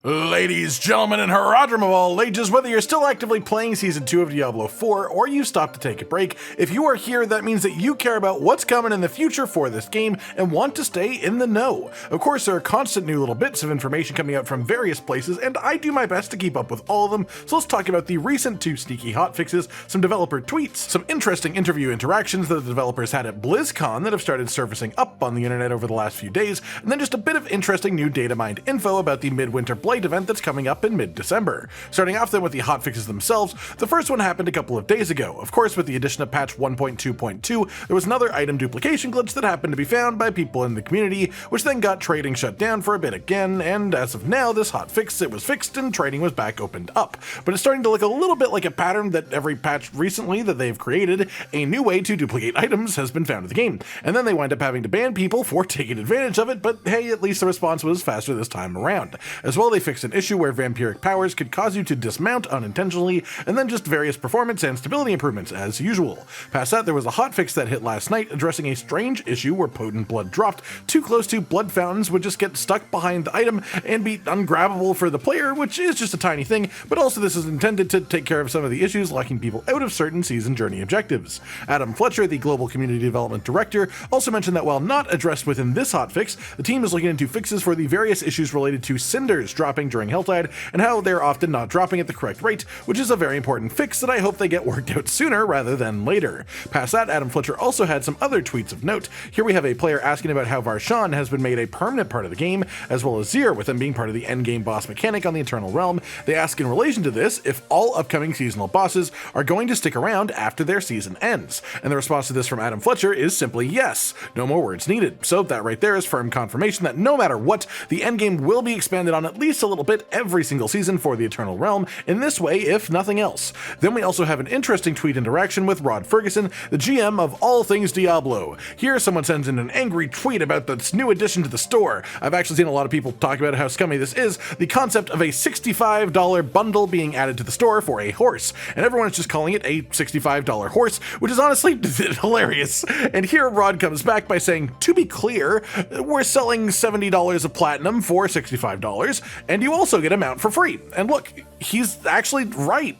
Ladies, gentlemen, and haradrim of all ages, whether you're still actively playing Season 2 of Diablo 4 or you've stopped to take a break, if you are here, that means that you care about what's coming in the future for this game and want to stay in the know. Of course, there are constant new little bits of information coming out from various places, and I do my best to keep up with all of them, so let's talk about the recent 2 sneaky hotfixes, some developer tweets, some interesting interview interactions that the developers had at BlizzCon that have started surfacing up on the internet over the last few days, and then just a bit of interesting new Datamine info about the Midwinter blight event that's coming up in mid-December. Starting off then with the hotfixes themselves, the first one happened a couple of days ago. Of course, with the addition of patch 1.2.2, there was another item duplication glitch that happened to be found by people in the community, which then got trading shut down for a bit again, and as of now, this hotfix, it was fixed and trading was back opened up. But it's starting to look a little bit like a pattern that every patch recently that they've created, a new way to duplicate items has been found in the game, and then they wind up having to ban people for taking advantage of it, but hey, at least the response was faster this time around. As well, they fixed an issue where vampiric powers could cause you to dismount unintentionally, and then just various performance and stability improvements as usual. Past that, there was a hotfix that hit last night addressing a strange issue where potent blood dropped too close to blood fountains would just get stuck behind the item and be ungrabbable for the player, which is just a tiny thing, but also this is intended to take care of some of the issues locking people out of certain season journey objectives. Adam Fletcher, the Global Community Development Director, also mentioned that while not addressed within this hotfix, the team is looking into fixes for the various issues related to cinders dropping during Helltide and how they're often not dropping at the correct rate, which is a very important fix that I hope they get worked out sooner rather than later. Past that, Adam Fletcher also had some other tweets of note. Here we have a player asking about how Varshan has been made a permanent part of the game, as well as Zir, with them being part of the endgame boss mechanic on the Eternal Realm. They ask in relation to this if all upcoming seasonal bosses are going to stick around after their season ends, and the response to this from Adam Fletcher is simply yes, no more words needed. So that right there is firm confirmation that no matter what, the endgame will be expanded on at least a little bit every single season for the Eternal Realm, in this way if nothing else. Then we also have an interesting tweet interaction with Rod Ferguson, the GM of all things Diablo. Here someone sends in an angry tweet about this new addition to the store. I've actually seen a lot of people talk about how scummy this is, the concept of a $65 bundle being added to the store for a horse, and everyone is just calling it a $65 horse, which is honestly hilarious. And here Rod comes back by saying, to be clear, we're selling $70 of platinum for $65, and you also get a mount for free. And look, he's actually right?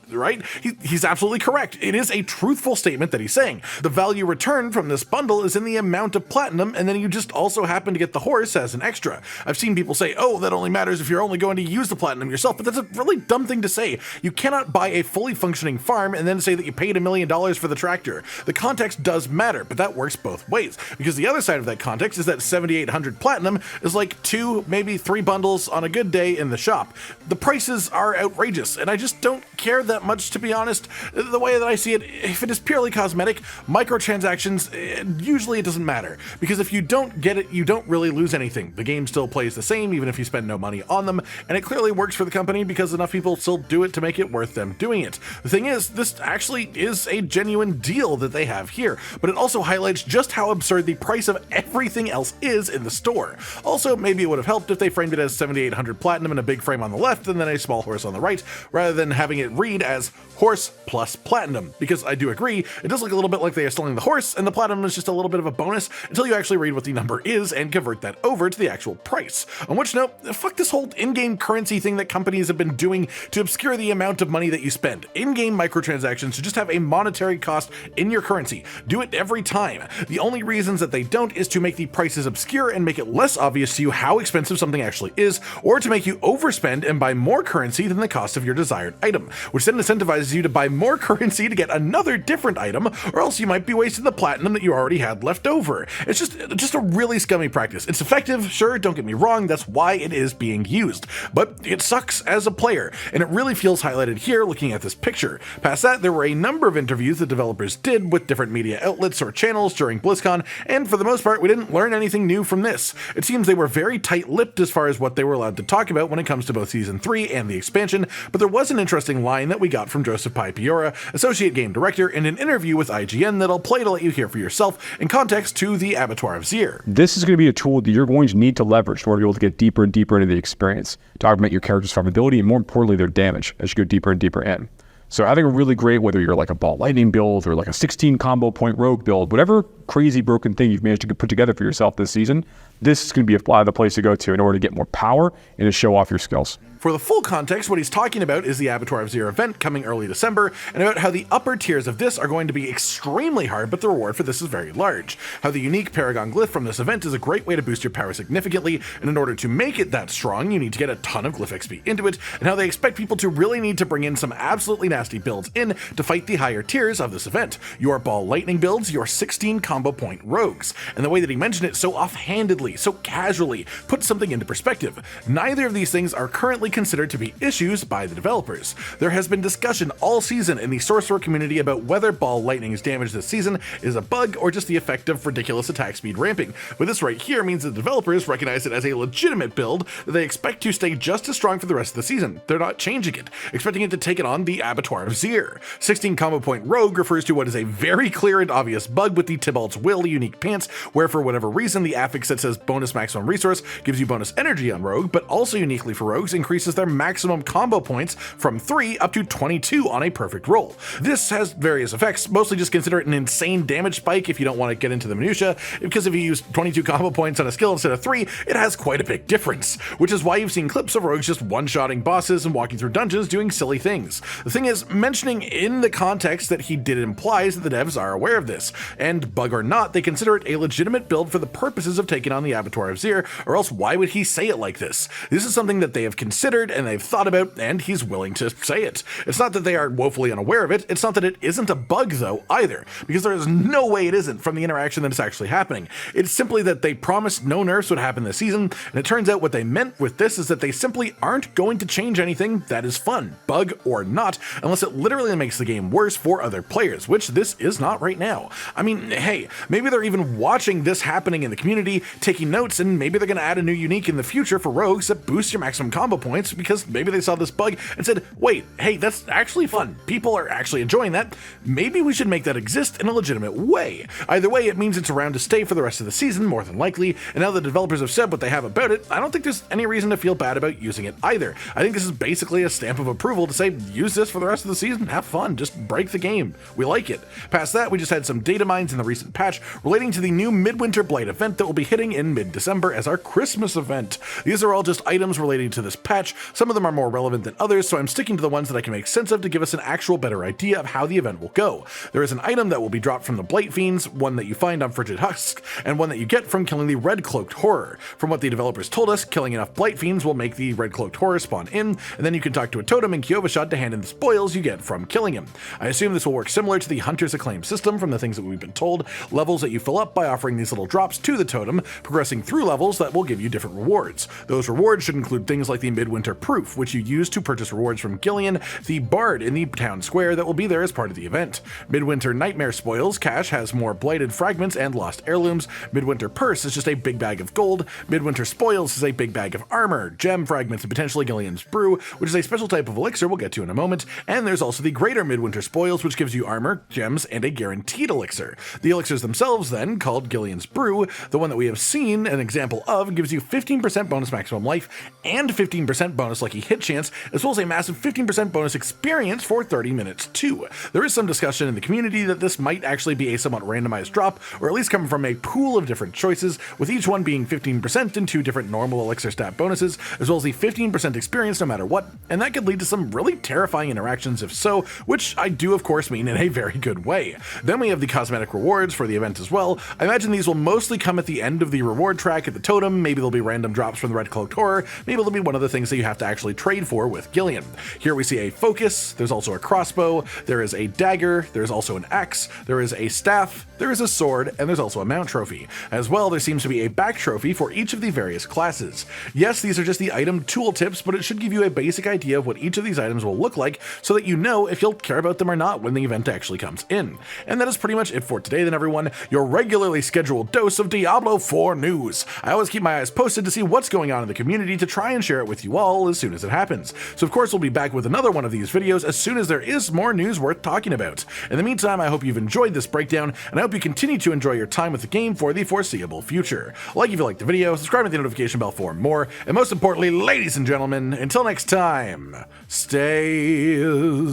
He's absolutely correct. It is a truthful statement that he's saying. The value returned from this bundle is in the amount of platinum, and then you just also happen to get the horse as an extra. I've seen people say, oh, that only matters if you're only going to use the platinum yourself, but that's a really dumb thing to say. You cannot buy a fully functioning farm and then say that you paid $1 million for the tractor. The context does matter, but that works both ways, because the other side of that context is that 7,800 platinum is like 2, maybe 3 bundles on a good day in the shop. The prices are outrageous, and I just don't care that much, to be honest. The way that I see it, if it is purely cosmetic, microtransactions, usually it doesn't matter, because if you don't get it, you don't really lose anything. The game still plays the same, even if you spend no money on them, and it clearly works for the company because enough people still do it to make it worth them doing it. The thing is, this actually is a genuine deal that they have here, but it also highlights just how absurd the price of everything else is in the store. Also, maybe it would have helped if they framed it as 7,800 platinum and a big frame on the left and then a small horse on the right, rather than having it read as horse plus platinum, because I do agree, it does look a little bit like they are selling the horse, and the platinum is just a little bit of a bonus until you actually read what the number is and convert that over to the actual price. On which note, fuck this whole in-game currency thing that companies have been doing to obscure the amount of money that you spend. In-game microtransactions should just have a monetary cost in your currency. Do it every time. The only reasons that they don't is to make the prices obscure and make it less obvious to you how expensive something actually is, or to make you overspend and buy more currency than the cost of your desired item, which then incentivizes you to buy more currency to get another different item, or else you might be wasting the platinum that you already had left over. It's just a really scummy practice. It's effective, sure, don't get me wrong, that's why it is being used, but it sucks as a player, and it really feels highlighted here looking at this picture. Past that, there were a number of interviews that developers did with different media outlets or channels during BlizzCon, and for the most part, we didn't learn anything new from this. It seems they were very tight-lipped as far as what they were allowed to talk about when it comes to both Season 3 and the expansion, but there was an interesting line that we got from Joseph Pipiora, Associate Game Director, in an interview with IGN that I'll play to let you hear for yourself in context to the Abattoir of Zir. This is going to be a tool that you're going to need to leverage in order to be able to get deeper and deeper into the experience, to augment your character's farmability and more importantly their damage as you go deeper and deeper in. So having a really great, whether you're like a ball lightning build or like a 16 combo point rogue build, whatever crazy broken thing you've managed to put together for yourself this season, this is going to be the place to go to in order to get more power and to show off your skills. For the full context, what he's talking about is the Abattoir of Zir event coming early December, and about how the upper tiers of this are going to be extremely hard, but the reward for this is very large. How the unique Paragon Glyph from this event is a great way to boost your power significantly, and in order to make it that strong, you need to get a ton of Glyph XP into it, and how they expect people to really need to bring in some absolutely nasty builds in to fight the higher tiers of this event. Your Ball Lightning builds, your 16 combo point rogues. And the way that he mentioned it so offhandedly, so casually, puts something into perspective. Neither of these things are currently considered to be issues by the developers. There has been discussion all season in the Sorcerer community about whether Ball Lightning's damage this season is a bug or just the effect of ridiculous attack speed ramping, but this right here means that the developers recognize it as a legitimate build that they expect to stay just as strong for the rest of the season. They're not changing it, expecting it to take it on the Abattoir of Zir. 16 combo point rogue refers to what is a very clear and obvious bug with the Tybalt's Will unique pants, where for whatever reason the affix that says bonus maximum resource gives you bonus energy on rogue, but also uniquely for rogues increases their maximum combo points from 3 up to 22 on a perfect roll. This has various effects, mostly just consider it an insane damage spike if you don't want to get into the minutia, because if you use 22 combo points on a skill instead of 3, it has quite a big difference, which is why you've seen clips of rogues just one-shotting bosses and walking through dungeons doing silly things. The thing is, mentioning in the context that he did implies that the devs are aware of this, and bug or not, they consider it a legitimate build for the purposes of taking on the Abattoir of Zir, or else why would he say it like this? This is something that they have considered and they've thought about, and he's willing to say it. It's not that they are woefully unaware of it, it's not that it isn't a bug though either, because there is no way it isn't from the interaction that is actually happening. It's simply that they promised no nerfs would happen this season, and it turns out what they meant with this is that they simply aren't going to change anything that is fun, bug or not, unless it literally makes the game worse for other players, which this is not right now. I mean, hey, maybe they're even watching this happening in the community, taking notes, and maybe they're going to add a new unique in the future for rogues that boosts your maximum combo points, because maybe they saw this bug and said, wait, hey, that's actually fun. People are actually enjoying that. Maybe we should make that exist in a legitimate way. Either way, it means it's around to stay for the rest of the season, more than likely, and now the developers have said what they have about it, I don't think there's any reason to feel bad about using it either. I think this is basically a stamp of approval to say, use this for the rest of the season, have fun, just break the game. We like it. Past that, we just had some data mines in the recent patch relating to the new Midwinter Blight event that will be hitting in mid-December as our Christmas event. These are all just items relating to this patch. Some of them are more relevant than others, so I'm sticking to the ones that I can make sense of to give us an actual better idea of how the event will go. There is an item that will be dropped from the Blight Fiends, one that you find on Frigid Husk, and one that you get from killing the Red Cloaked Horror. From what the developers told us, killing enough Blight Fiends will make the Red Cloaked Horror spawn in, and then you can talk to a totem in Kyovashad to hand in the spoils you get from killing him. I assume this will work similar to the Hunter's Acclaim system from the things that we've been told, levels that you fill up by offering these little drops to the totem, progressing through levels that will give you different rewards. Those rewards should include things like the Midwinter Proof, which you use to purchase rewards from Gillian, the Bard in the town square that will be there as part of the event. Midwinter Nightmare Spoils cache has more blighted fragments and lost heirlooms. Midwinter Purse is just a big bag of gold. Midwinter Spoils is a big bag of armor, gem fragments, and potentially Gillian's Brew, which is a special type of elixir we'll get to in a moment. And there's also the Greater Midwinter Spoils, which gives you armor, gems, and a guaranteed elixir. The elixirs themselves then, called Gillian's Brew, the one that we have seen an example of, gives you 15% bonus maximum life and 15% bonus lucky hit chance, as well as a massive 15% bonus experience for 30 minutes too. There is some discussion in the community that this might actually be a somewhat randomized drop, or at least come from a pool of different choices, with each one being 15% and 2 different normal elixir stat bonuses, as well as the 15% experience no matter what, and that could lead to some really terrifying interactions if so, which I do of course mean in a very good way. Then we have the cosmetic rewards for the event as well. I imagine these will mostly come at the end of the reward track at the totem, maybe there'll be random drops from the Red Cloaked Horror, maybe it'll be one of the things that you have to actually trade for with Gillian. Here we see a focus, there's also a crossbow, there is a dagger, there's also an axe, there is a staff, there is a sword, and there's also a mount trophy. As well, there seems to be a back trophy for each of the various classes. Yes, these are just the item tooltips, but it should give you a basic idea of what each of these items will look like so that you know if you'll care about them or not when the event actually comes in. And that is pretty much it for today then, everyone. Your regularly scheduled dose of Diablo 4 news. I always keep my eyes posted to see what's going on in the community to try and share it with you all as soon as it happens. So of course we'll be back with another one of these videos as soon as there is more news worth talking about. In the meantime, I hope you've enjoyed this breakdown, and I hope you continue to enjoy your time with the game for the foreseeable future. Like if you liked the video, subscribe to the notification bell for more, and most importantly, ladies and gentlemen, until next time, stay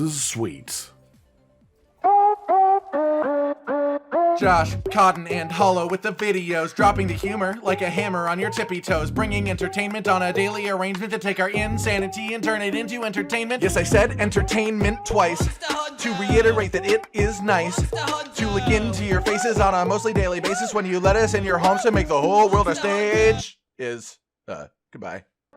sweet. Josh, Cotton, and Hollow with the videos, dropping the humor like a hammer on your tippy toes, bringing entertainment on a daily arrangement to take our insanity and turn it into entertainment. Yes, I said entertainment twice, to reiterate that it is nice to look into your faces on a mostly daily basis when you let us in your homes to make the whole world our stage. Goodbye.